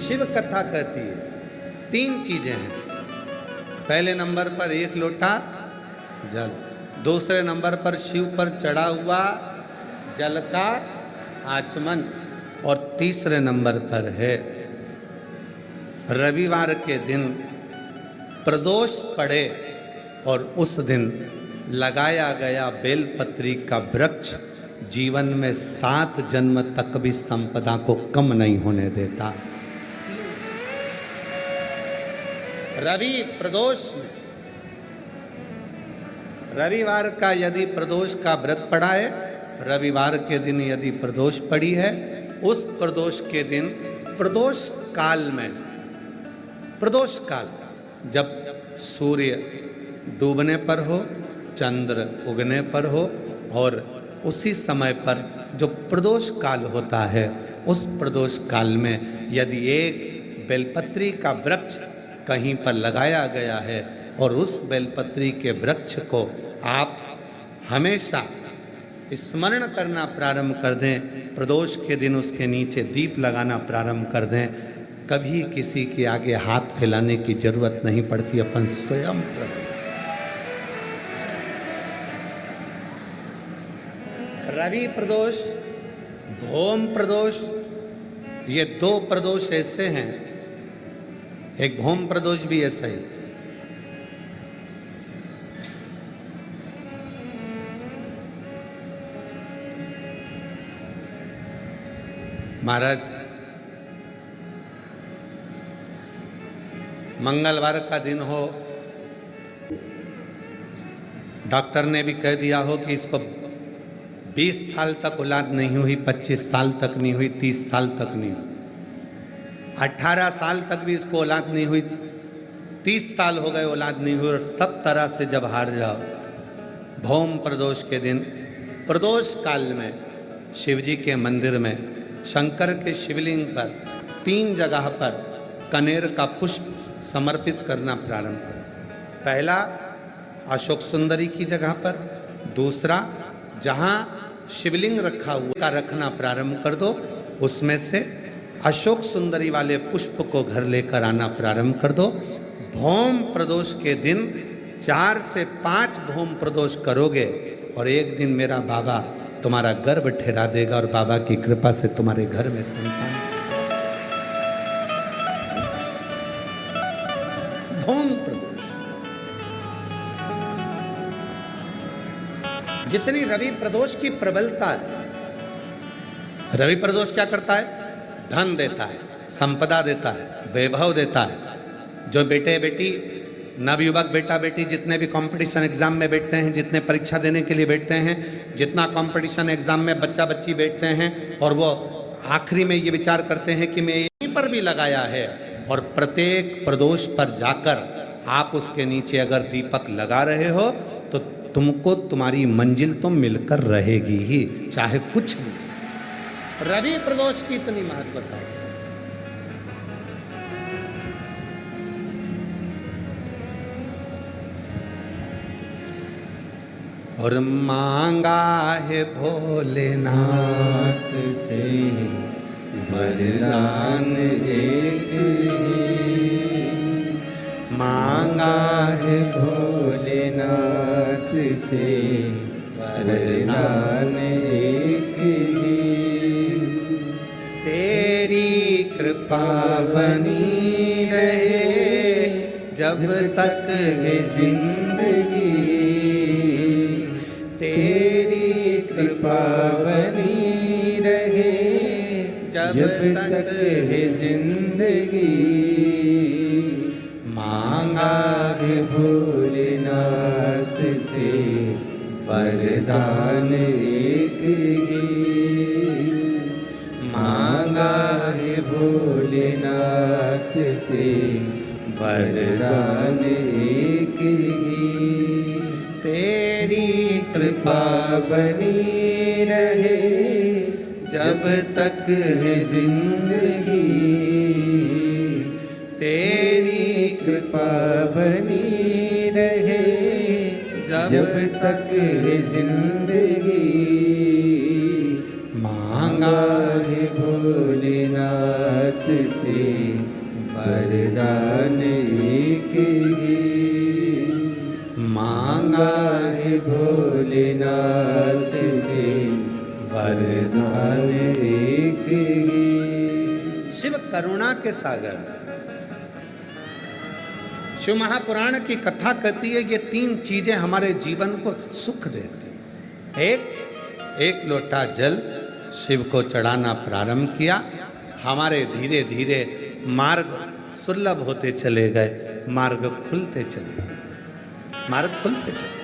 शिव कथा कहती है। 3 चीजें हैं। पहले नंबर पर 1 लोटा जल, दूसरे नंबर पर शिव पर चढ़ा हुआ जल का आचमन, और तीसरे नंबर पर है रविवार के दिन प्रदोष पड़े और उस दिन लगाया गया बेलपत्री का वृक्ष जीवन में 7 जन्म तक भी संपदा को कम नहीं होने देता। रवि प्रदोष में रविवार का यदि प्रदोष का व्रत पड़ा है, रविवार के दिन यदि प्रदोष पड़ी है, उस प्रदोष के दिन प्रदोष काल में, प्रदोष काल जब सूर्य डूबने पर हो, चंद्र उगने पर हो, और उसी समय पर जो प्रदोष काल होता है, उस प्रदोष काल में यदि एक बेलपत्री का वृक्ष कहीं पर लगाया गया है और उस बेलपत्री के वृक्ष को आप हमेशा स्मरण करना प्रारंभ कर दें, प्रदोष के दिन उसके नीचे दीप लगाना प्रारंभ कर दें, कभी किसी के आगे हाथ फैलाने की जरूरत नहीं पड़ती, अपन स्वयं प्रभु। रवि प्रदोष, भौम प्रदोष, ये 2 प्रदोष ऐसे हैं, एक भौम प्रदोष भी ऐसा ही। महाराज, मंगलवार का दिन हो, डॉक्टर ने भी कह दिया हो कि इसको 20 साल तक औलाद नहीं हुई, 25 साल तक नहीं हुई, 30 साल तक नहीं हुई, 18 साल तक भी इसको औलाद नहीं हुई, 30 साल हो गए औलाद नहीं हुई, और सब तरह से जब हार जाओ, भौम प्रदोष के दिन प्रदोष काल में शिव जी के मंदिर में शंकर के शिवलिंग पर 3 जगह पर कनेर का पुष्प समर्पित करना प्रारंभ करें। पहला अशोक सुंदरी की जगह पर, दूसरा जहाँ शिवलिंग रखा हुआ का रखना प्रारंभ कर दो, उसमें से अशोक सुंदरी वाले पुष्प को घर लेकर आना प्रारंभ कर दो। भौम प्रदोष के दिन 4 से 5 भौम प्रदोष करोगे और एक दिन मेरा बाबा तुम्हारा गर्भ ठहरा देगा और बाबा की कृपा से तुम्हारे घर में संतान। भौम प्रदोष। जितनी रवि प्रदोष की प्रबलता है, रवि प्रदोष क्या करता है? धन देता है, संपदा देता है, वैभव देता है। जो बेटे बेटी, नवयुवक बेटा बेटी जितने भी कंपटीशन एग्जाम में बैठते हैं, जितने परीक्षा देने के लिए बैठते हैं, जितना कंपटीशन एग्जाम में बच्चा बच्ची बैठते हैं, और वो आखिरी में ये विचार करते हैं कि मैं यहीं पर भी लगाया है, और प्रत्येक प्रदोष पर जाकर आप उसके नीचे अगर दीपक लगा रहे हो तो तुमको तुम्हारी मंजिल तो मिलकर रहेगी ही, चाहे कुछ भी। रवि प्रदोष की इतनी महत्वता है। और मांगा है भोलेनाथ से वरदान एक ही, मांगा है भोलेनाथ से वरदान एक ही, तेरी कृपा बनी रहे जब तक है जिंदगी, तेरी कृपा बनी रहे जब तक है जिंदगी, मांगा है भोलेनाथ से वरदान एक ही, मांगा है भोलेनाथ से वरदान एक ही, तेरी कृपा बनी रहे जब तक है जिंदगी, तेरी कृपा बनी रहे जब तक है जिंदगी, मांगा है भोलेनाथ से वरदान एक ही मांगा है भोलेनाथ से वरदान एक ही। शिव करुणा के सागर। शिव महापुराण की कथा कहती है ये तीन चीजें हमारे जीवन को सुख देती हैं। एक लोटा जल शिव को चढ़ाना प्रारंभ किया, हमारे धीरे धीरे मार्ग सुलभ होते चले गए, मार्ग खुलते चले गए, मार्ग खुलते चले,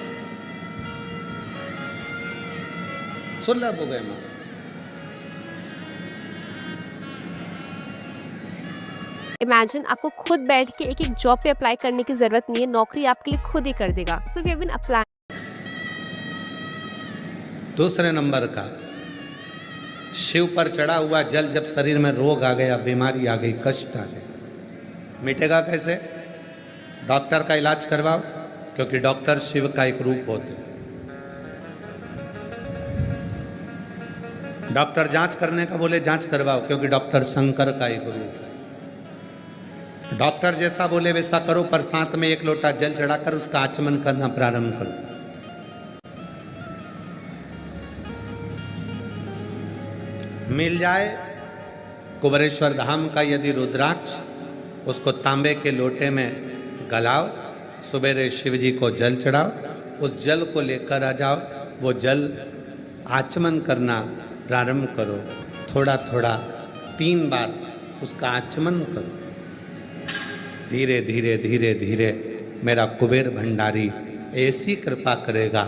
सुलभ हो गए मार्ग। इमेजिन आपको खुद बैठ के एक एक जॉब पे अप्लाई करने की जरूरत नहीं है, नौकरी आपके लिए खुद ही कर देगा। So we have been apply. दूसरे नंबर का, शिव पर चढ़ा हुआ जल जब शरीर में रोग आ गया, बीमारी आ गई, कष्ट आ गए, मिटेगा कैसे? डॉक्टर का इलाज करवाओ, क्योंकि डॉक्टर शिव का एक रूप होते हैं। डॉक्टर जांच करने का बोले जांच करवाओ, क्योंकि डॉक्टर शंकर का एक रूप है। डॉक्टर जैसा बोले वैसा करो, पर साथ में एक लोटा जल चढ़ाकर उसका आचमन करना प्रारंभ कर दो। मिल जाए कुबेरेश्वर धाम का यदि रुद्राक्ष, उसको तांबे के लोटे में गलाओ, सुबेरे शिव जी को जल चढ़ाओ, उस जल को लेकर आ जाओ, वो जल आचमन करना प्रारंभ करो, थोड़ा थोड़ा 3 बार उसका आचमन करो। धीरे धीरे धीरे धीरे मेरा कुबेर भंडारी ऐसी कृपा करेगा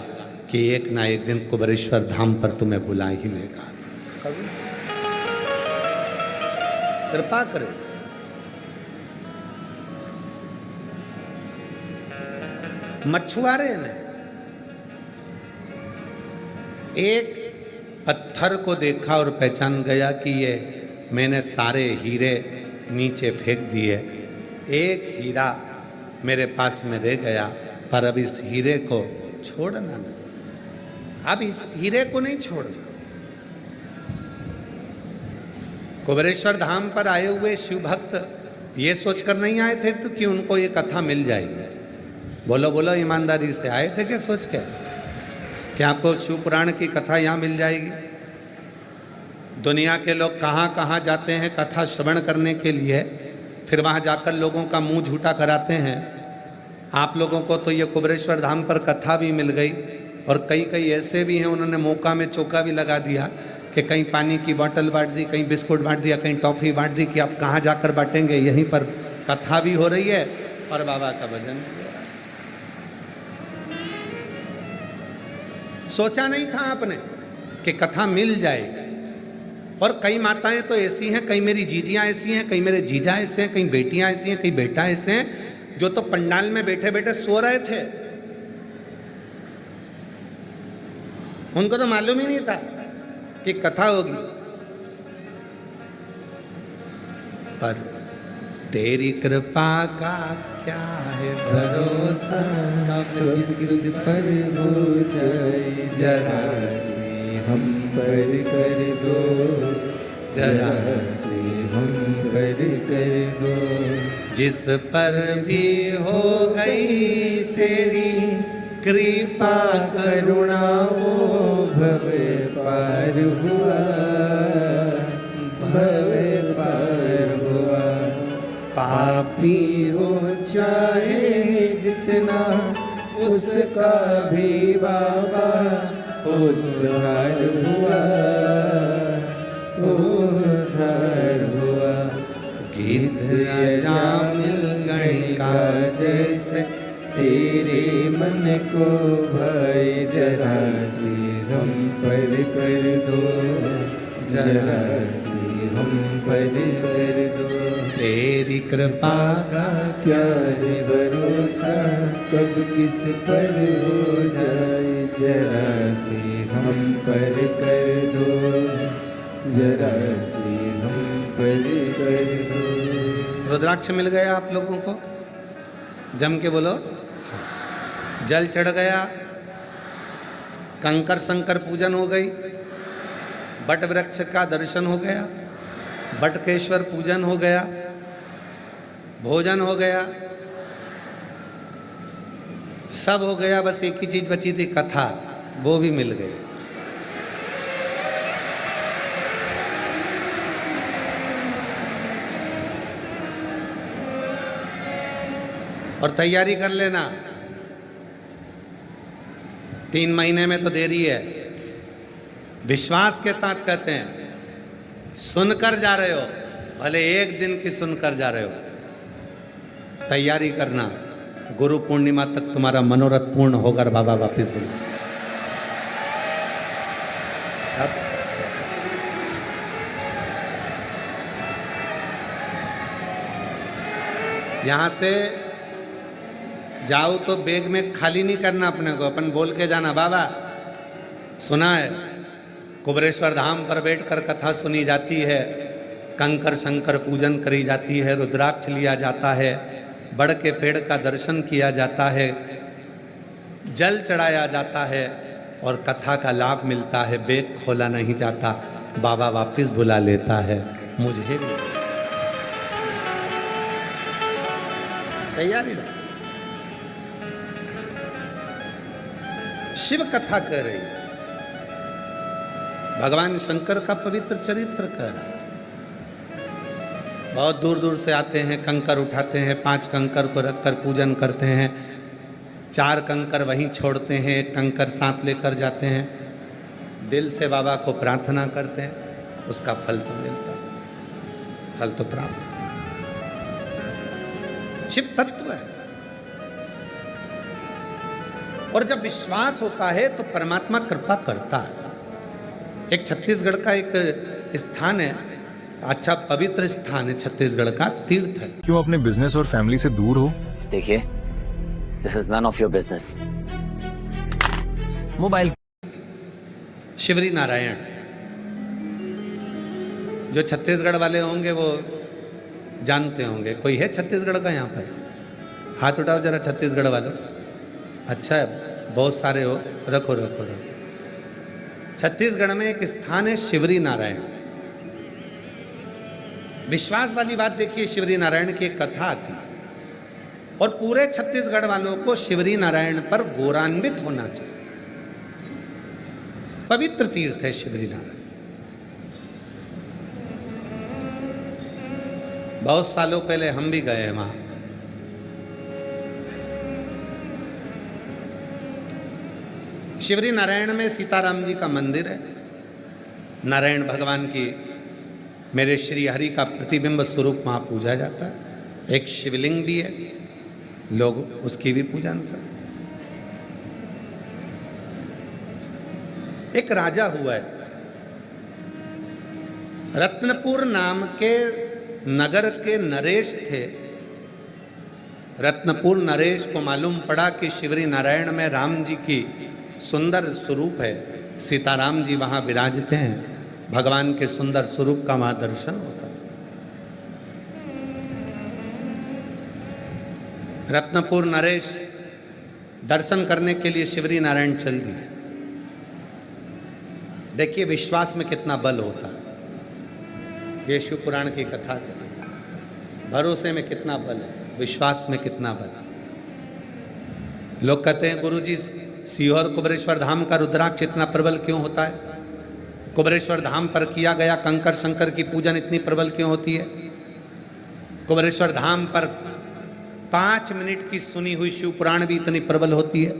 कि एक ना एक दिन कुबेरेश्वर धाम पर तुम्हें बुला ही लेगा, कृपा करेगा। मछुआरे ने एक पत्थर को देखा और पहचान गया कि ये मैंने सारे हीरे नीचे फेंक दिए, एक हीरा मेरे पास में रह गया, पर अब इस हीरे को छोड़ना नहीं, अब इस हीरे को नहीं छोड़ना। कुबेरेश्वर धाम पर आए हुए शिव भक्त ये सोचकर नहीं आए थे तो कि उनको ये कथा मिल जाएगी। बोलो बोलो ईमानदारी से, आए थे क्या सोच के कि आपको शिव पुराण की कथा यहाँ मिल जाएगी? दुनिया के लोग कहाँ कहाँ जाते हैं कथा श्रवण करने के लिए, फिर वहाँ जाकर लोगों का मुंह झूठा कराते हैं। आप लोगों को तो ये कुबेरेश्वर धाम पर कथा भी मिल गई, और कई कई ऐसे भी हैं उन्होंने मौका में चौका भी लगा दिया कि कहीं पानी की बोतल बांट दी, कहीं बिस्कुट बांट दिया, कहीं टॉफ़ी बांट दी कि आप कहाँ जाकर बांटेंगे, यहीं पर कथा भी हो रही है और बाबा का भजन। सोचा नहीं था आपने कि कथा मिल जाएगी। और कई माताएं तो ऐसी हैं, कई मेरी जीजियाँ ऐसी हैं, कई मेरे जीजा ऐसे हैं, कई बेटियाँ ऐसी हैं, कई बेटा ऐसे हैं, जो तो पंडाल में बैठे बैठे सो रहे थे, उनको तो मालूम ही नहीं था कि कथा होगी। पर तेरी कृपा का क्या है भरोसा, किस पर हो जाए जरा से हम पर कर दो, जरा से हम पर कर दो। जिस पर भी हो गई तेरी कृपा करुणा वो भव पार हुआ, भव पार हुआ। पापी हो चाहे जितना उसका भी बाबा उद्धार हुआ, उद्धार हुआ। गीत अजामिल गणिका जैसे तेरे मन को भाई जरा सी हम पर कर दो, जरा सी हम पर कर दो। तेरी कृपा का क्या है भरोसा, कब किस पर हो जाए जरा सी हम पर कर दो, जरा सी हम पर कर दो। रुद्राक्ष मिल गया आप लोगों को? जम के बोलो। जल चढ़ गया, कंकर संकर पूजन हो गई, बट वृक्ष का दर्शन हो गया, बटकेश्वर पूजन हो गया, भोजन हो गया, सब हो गया, बस एक ही चीज बची थी, कथा, वो भी मिल गई। और तैयारी कर लेना, 3 महीने में तो देरी है। विश्वास के साथ कहते हैं, सुनकर जा रहे हो, भले एक दिन की सुनकर जा रहे हो, तैयारी करना, गुरु पूर्णिमा तक तुम्हारा मनोरथ पूर्ण होगा। बाबा वापिस बोलो। यहां से जाओ तो बैग में खाली नहीं करना अपने को, अपन बोल के जाना, बाबा सुना है कुबरेश्वर धाम पर बैठकर कथा सुनी जाती है, कंकर शंकर पूजन करी जाती है, रुद्राक्ष लिया जाता है, बड़ के पेड़ का दर्शन किया जाता है, जल चढ़ाया जाता है और कथा का लाभ मिलता है, बैग खोला नहीं जाता, बाबा वापिस बुला लेता है। मुझे भी तैयारी रहो। शिव कथा कह रही है, भगवान शंकर का पवित्र चरित्र कह रहा है। बहुत दूर दूर से आते हैं, कंकर उठाते हैं, 5 कंकर को रखकर पूजन करते हैं, 4 कंकर वहीं छोड़ते हैं, 1 कंकर साथ लेकर जाते हैं, दिल से बाबा को प्रार्थना करते हैं, उसका फल तो मिलता है, फल तो प्राप्त होता है। शिव तत्व है। और जब विश्वास होता है तो परमात्मा कृपा करता है। एक छत्तीसगढ़ का एक स्थान है, अच्छा पवित्र स्थान है, छत्तीसगढ़ का तीर्थ है। क्यों अपने बिजनेस और फैमिली से दूर हो? देखिए, this is none of your business. Mobile Shivri Narayan, जो छत्तीसगढ़ वाले होंगे वो जानते होंगे। कोई है छत्तीसगढ़ का यहाँ पर? हाथ उठाओ जरा छत्तीसगढ़ वालों। अच्छा है, बहुत सारे हो, रखो रखो रखो। छत्तीसगढ़ में एक स्थान है शिवरी नारायण। विश्वास वाली बात देखिए, शिवरी नारायण की एक कथा आती है और पूरे छत्तीसगढ़ वालों को शिवरी नारायण पर गौरवान्वित होना चाहिए। पवित्र तीर्थ है शिवरी नारायण। बहुत सालों पहले हम भी गए हैं वहां। शिवरी नारायण में सीताराम जी का मंदिर है। नारायण भगवान की, मेरे श्री हरि का प्रतिबिंब स्वरूप वहाँ पूजा जाता है। एक शिवलिंग भी है, लोग उसकी भी पूजा करते हैं। एक राजा हुआ है, रत्नपुर नाम के नगर के नरेश थे। रत्नपुर नरेश को मालूम पड़ा कि शिवरी नारायण में राम जी की सुंदर स्वरूप है, सीताराम जी वहाँ विराजते हैं, भगवान के सुंदर स्वरूप का वहाँ दर्शन होता है। रत्नपुर नरेश दर्शन करने के लिए शिवरी नारायण चल दिए। देखिए विश्वास में कितना बल होता है। ये शिव पुराण की कथा है। भरोसे में कितना बल है, विश्वास में कितना बल। लोग कहते हैं गुरुजी सीहोर कुबरेश्वर धाम का रुद्राक्ष इतना प्रबल क्यों होता है? कुबरेश्वर धाम पर किया गया कंकर शंकर की पूजन इतनी प्रबल क्यों होती है? कुबरेश्वर धाम पर 5 मिनट की सुनी हुई शिव पुराण भी इतनी प्रबल होती है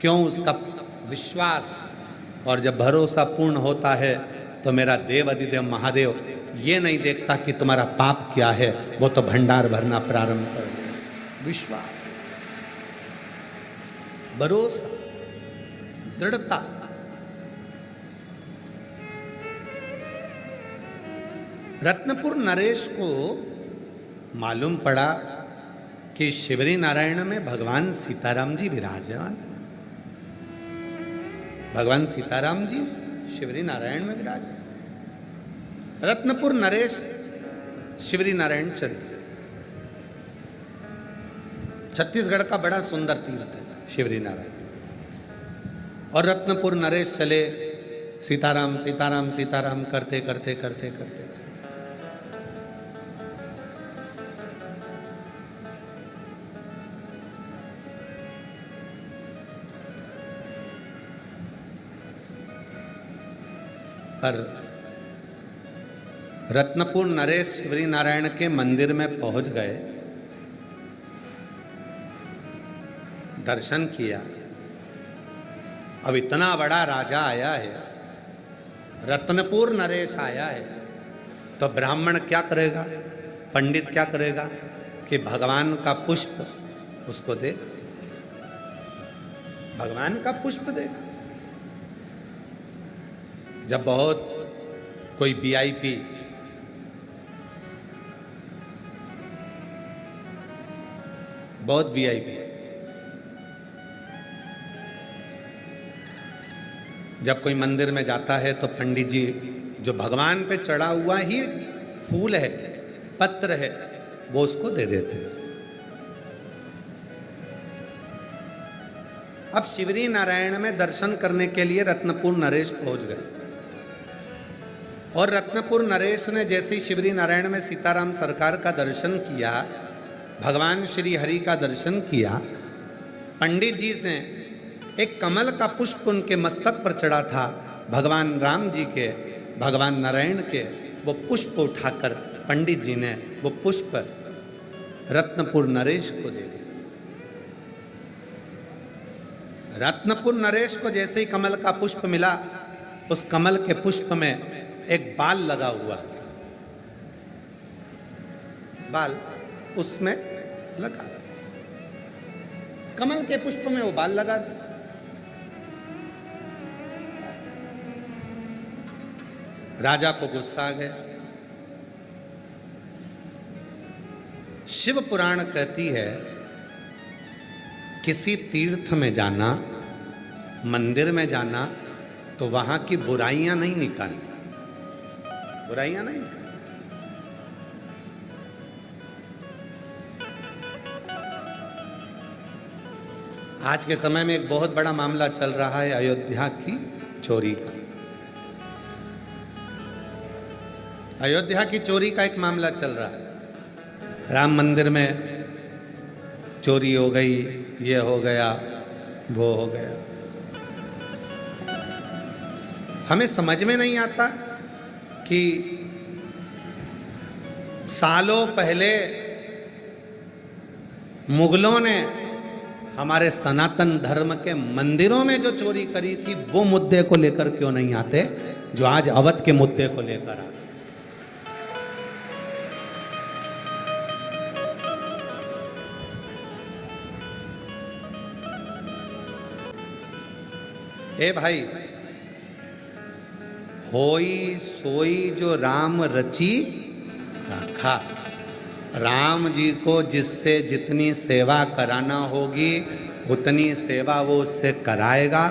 क्यों? उसका विश्वास। और जब भरोसा पूर्ण होता है तो मेरा देव अधिदेव महादेव ये नहीं देखता कि तुम्हारा पाप क्या है, वो तो भंडार भरना प्रारंभ कर दे। विश्वास, भरोसा, दृढ़ता। रत्नपुर नरेश को मालूम पड़ा कि शिवरी नारायण में भगवान सीताराम जी विराजमान। भगवान सीताराम जी शिवरी नारायण में विराज। रत्नपुर नरेश शिवरी नारायण चल दिए। छत्तीसगढ़ का बड़ा सुंदर तीर्थ है शिवरी नारायण। और रत्नपुर नरेश चले, सीताराम सीताराम सीताराम करते करते करते करते पर रत्नपुर नरेश शिवरी नारायण के मंदिर में पहुंच गए, दर्शन किया। अब इतना बड़ा राजा आया है, रत्नपुर नरेश आया है, तो ब्राह्मण क्या करेगा, पंडित क्या करेगा कि भगवान का पुष्प उसको देगा, भगवान का पुष्प देगा। जब बहुत कोई वीआईपी बहुत वीआईपी जब कोई मंदिर में जाता है तो पंडित जी जो भगवान पे चढ़ा हुआ ही फूल है, पत्र है, वो उसको दे देते हैं। अब शिवरी नारायण में दर्शन करने के लिए रत्नपुर नरेश पहुंच गए, और रत्नपुर नरेश ने जैसे ही शिवरी नारायण में सीताराम सरकार का दर्शन किया, भगवान श्री हरि का दर्शन किया, पंडित जी ने एक कमल का पुष्प उनके मस्तक पर चढ़ा था, भगवान राम जी के, भगवान नारायण के, वो पुष्प उठाकर पंडित जी ने वो पुष्प रत्नपुर नरेश को दे दिया। रत्नपुर नरेश को जैसे ही कमल का पुष्प मिला, उस कमल के पुष्प में एक बाल लगा हुआ था, बाल उसमें लगा, कमल के पुष्प में वो बाल लगा था। राजा को गुस्सा आ गया। शिव पुराण कहती है, किसी तीर्थ में जाना, मंदिर में जाना, तो वहां की बुराइयां नहीं निकालनी, बुराइयां नहीं निकालनी। आज के समय में एक बहुत बड़ा मामला चल रहा है अयोध्या की चोरी का। अयोध्या की चोरी का एक मामला चल रहा है। राम मंदिर में चोरी हो गई, ये हो गया, वो हो गया। हमें समझ में नहीं आता कि सालों पहले मुगलों ने हमारे सनातन धर्म के मंदिरों में जो चोरी करी थी, वो मुद्दे को लेकर क्यों नहीं आते जो आज अवध के मुद्दे को लेकर आते। ए भाई, होई सोई जो राम रची राखा। राम जी को जिससे जितनी सेवा कराना होगी उतनी सेवा वो उससे कराएगा,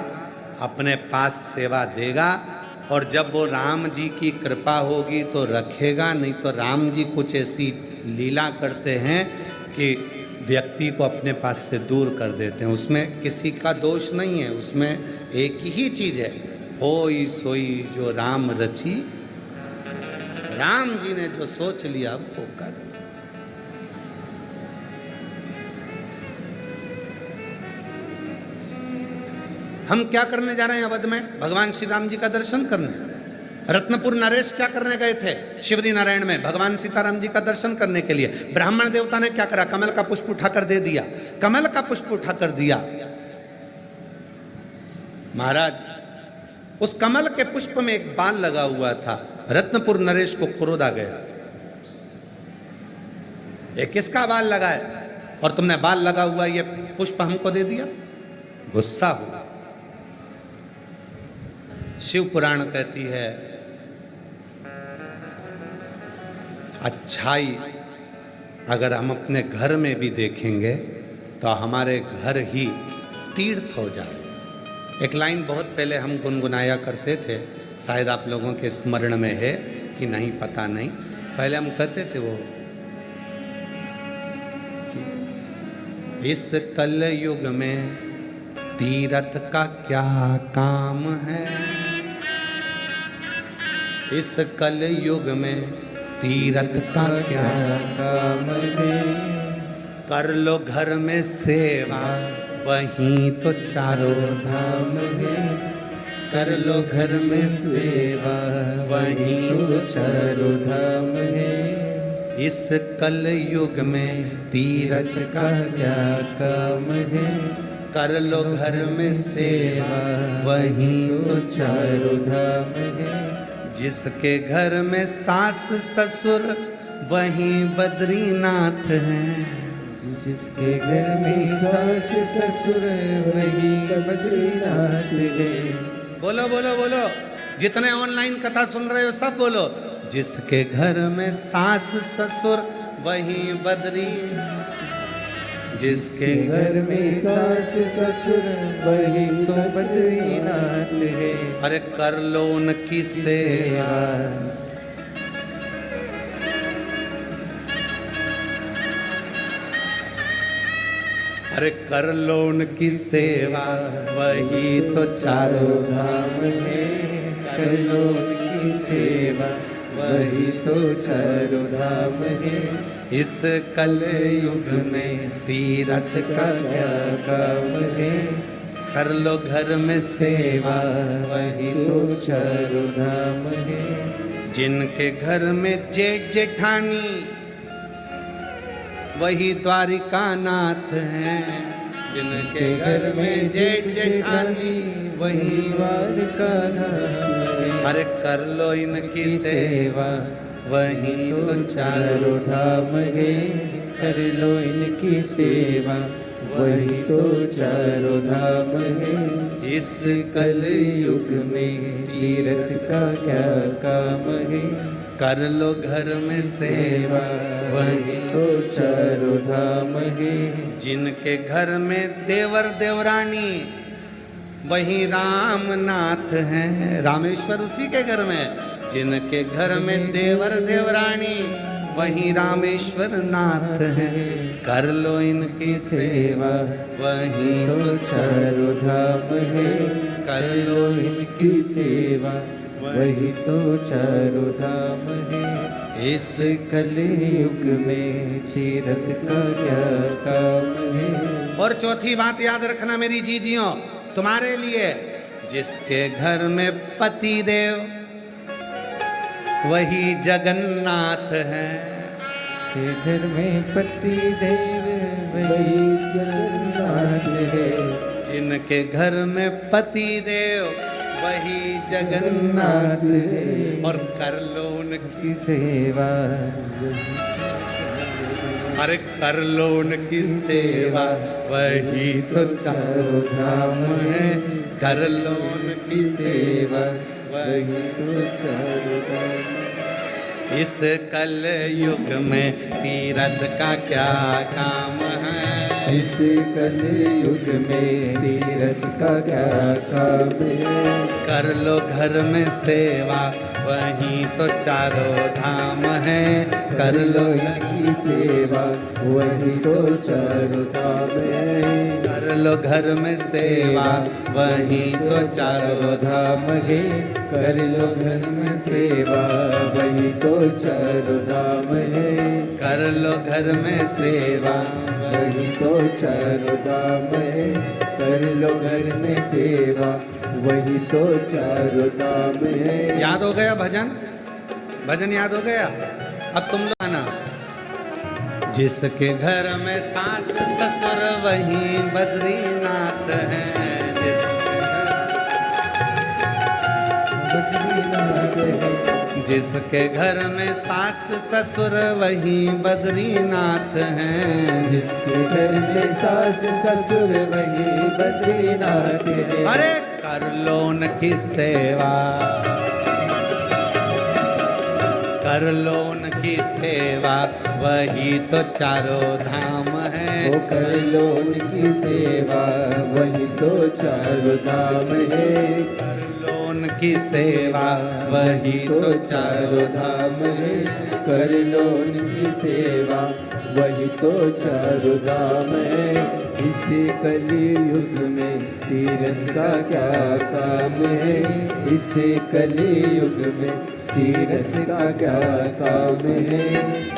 अपने पास सेवा देगा, और जब वो राम जी की कृपा होगी तो रखेगा, नहीं तो राम जी कुछ ऐसी लीला करते हैं कि व्यक्ति को अपने पास से दूर कर देते हैं। उसमें किसी का दोष नहीं है, उसमें एक ही चीज है, होई सोई जो राम रची। राम जी ने जो सोच लिया वो कर। हम क्या करने जा रहे हैं अवध में? भगवान श्री राम जी का दर्शन करने। रत्नपुर नरेश क्या करने गए थे? शिवरी नारायण में भगवान सीताराम जी का दर्शन करने के लिए। ब्राह्मण देवता ने क्या करा? कमल का पुष्प उठाकर दे दिया, कमल का पुष्प उठाकर दिया। महाराज, उस कमल के पुष्प में एक बाल लगा हुआ था। रत्नपुर नरेश को क्रोध आ गया, ये किसका बाल लगा है और तुमने बाल लगा हुआ ये पुष्प हमको दे दिया? गुस्सा हुआ। शिव पुराण कहती है, अच्छाई अगर हम अपने घर में भी देखेंगे तो हमारे घर ही तीर्थ हो जाए। एक लाइन बहुत पहले हम गुनगुनाया करते थे, शायद आप लोगों के स्मरण में है कि नहीं पता नहीं। पहले हम कहते थे वो, इस कल युग में तीर्थ का क्या काम है, इस कल युग में तीर्थ का क्या काम है, कर लो घर में सेवा वहीं तो चारों धाम है, कर लो घर में सेवा वही तो चारों धाम है। इस कल युग में तीरथ का क्या काम है। कर लो घर में सेवा वही तो चारों धाम है। जिसके घर में सास ससुर वही बद्रीनाथ हैं। जिसके घर में सास ससुर वही बद्रीनाथ है। बोलो बोलो बोलो, जितने ऑनलाइन कथा सुन रहे हो सब बोलो। जिसके घर में सास ससुर वही बद्री, जिसके घर में सास ससुर वही तो बद्रीनाथ है। अरे कर लो उनकी सेवा। अरे कर लो उनकी सेवा वही तो चारों धाम है। कर लो उनकी सेवा वही तो चारों धाम है। इस कल युग में तीरथ का क्या काम है। कर लो घर में सेवा वही तो चारों धाम है। जिनके घर में जेठ जेठानी वही द्वारिका नाथ हैं। जिनके घर में जेठ जेठानी वही द्वारिका धाम है। अरे कर लो इनकी सेवा वही तो चारों धाम है। कर लो इनकी सेवा वही तो चारों धाम है। इस कल युग में तीरथ का क्या काम है। कर लो घर में सेवा वही तो चारों धाम है। जिनके घर में देवर देवरानी वही रामनाथ हैं। रामेश्वर उसी के घर में। जिनके घर में देवर देवरानी वही रामेश्वर नाथ हैं। कर लो इनकी सेवा वही तो चारों धाम है। कर लो इनकी सेवा वही तो चारों धाम है। इस कलयुग में तीरथ का क्या काम है। और चौथी बात याद रखना मेरी जीजियों तुम्हारे लिए, जिसके घर में पति देव वही जगन्नाथ है। के घर में पति देव वही जगन्नाथ है। जिनके घर में पति देव वही जगन्नाथ है। और कर लो उनकी सेवा। अरे कर लो उनकी सेवा वही तो चारों धाम है। कर लो उनकी सेवा वही तो चारों धाम। इस कल युग में तीरथ का क्या काम है। इस कल युग में तीरथ का क्या काम है। कर लो घर में सेवा वही तो चारों धाम है। कर लो इनकी सेवा वही तो चारों धाम है। कर लो घर में सेवा वही तो चारों धाम है। कर लो घर में सेवा वही तो चारों धाम है। कर लो घर में सेवा वही तो चारों धाम है। कर लो घर में सेवा वही तो चारों धाम है। याद हो गया भजन? भजन याद हो गया? अब तुम लोग आना। जिसके घर में सास ससुर वही बद्रीनाथ हैं। जिसके घर में सास ससुर वही बद्रीनाथ हैं। जिसके घर में सास ससुर वही बद्रीनाथ है। अरे कर लो उनकी सेवा। कर लो उनकी सेवा वही तो चारों धाम है। वो कर लो उनकी सेवा वही तो चारों धाम है। कर लो उनकी सेवा वही तो चारों धाम है। कर लो उनकी सेवा वही तो चारों धाम है। इस कलयुग में तीरथ का क्या काम है। इस कलयुग में तीरथ का क्या काम है।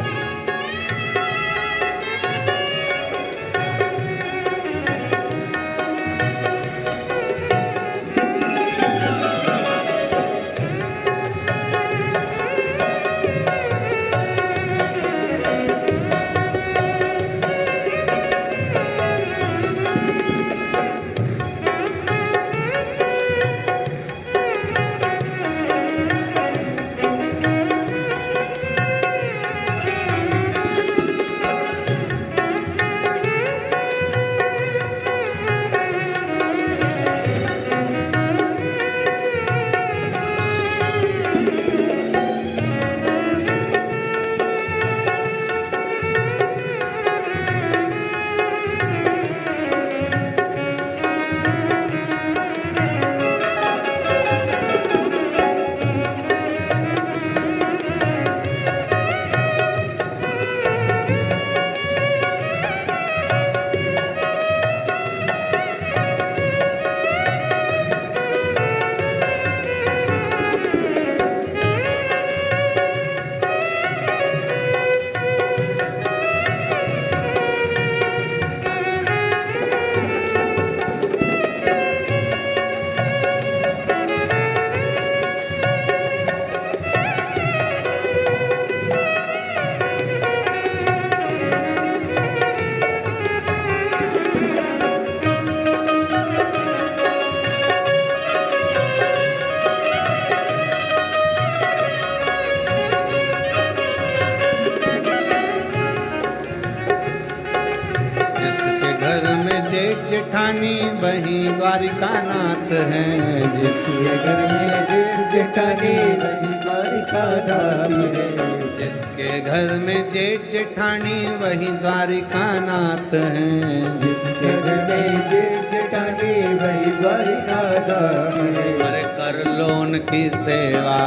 में जेठ जेठानी वही द्वारिका नाथ हैं। जिसके घर में जेठ जेठानी वही द्वारिका धाम है। जिसके घर में जेठ जेठानी वही द्वारिका नाथ हैं। जिसके घर में जेठ जेठानी वही द्वारिका धाम है। अरे कर लो उनकी सेवा,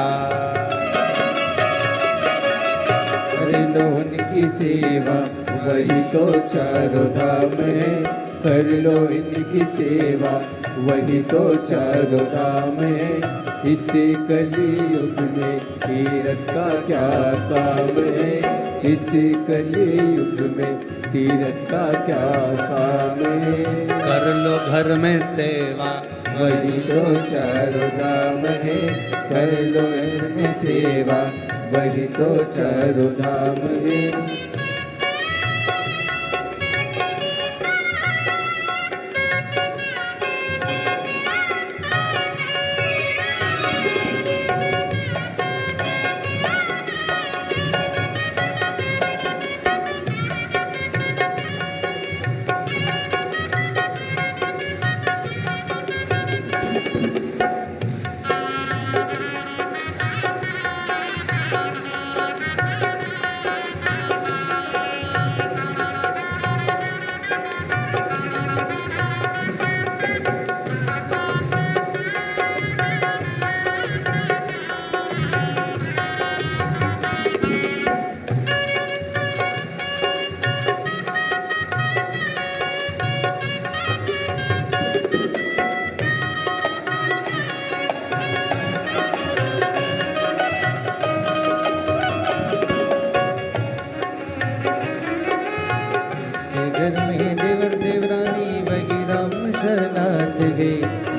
कर लो उनकी सेवा वही तो चारों धाम है। कर लो इनकी सेवा वही तो चारों धाम है। इस कलयुग में तीरथ का क्या काम है। इस कलयुग में तीरथ का क्या काम है। कर लो घर में सेवा वही तो चारों धाम है। कर लो इनमें सेवा वही तो चारों धाम है। घर में देवर देवरानी वही राम शरणार्थ है।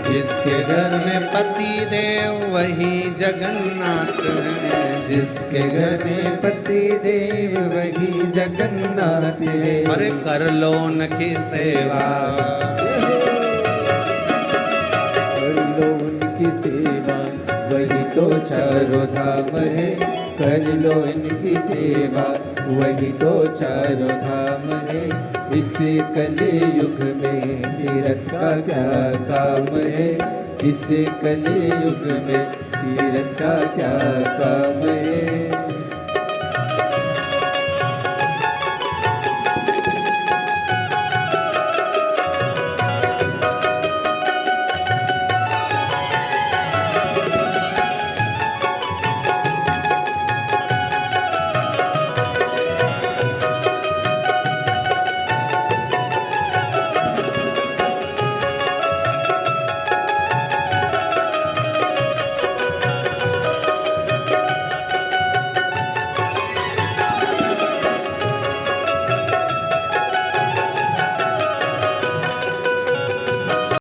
जिसके घर में पति देव वही जगन्नाथ है। जिसके घर में पति देव वही जगन्नाथ है। अरे कर लो उनकी सेवा, कर लो उनकी सेवा वही तो चारों धाम है। कर लो इनकी सेवा वही तो चारों धाम है। इस कलयुग में तीरथ का क्या काम है। इस कलयुग में तीरथ का क्या काम है।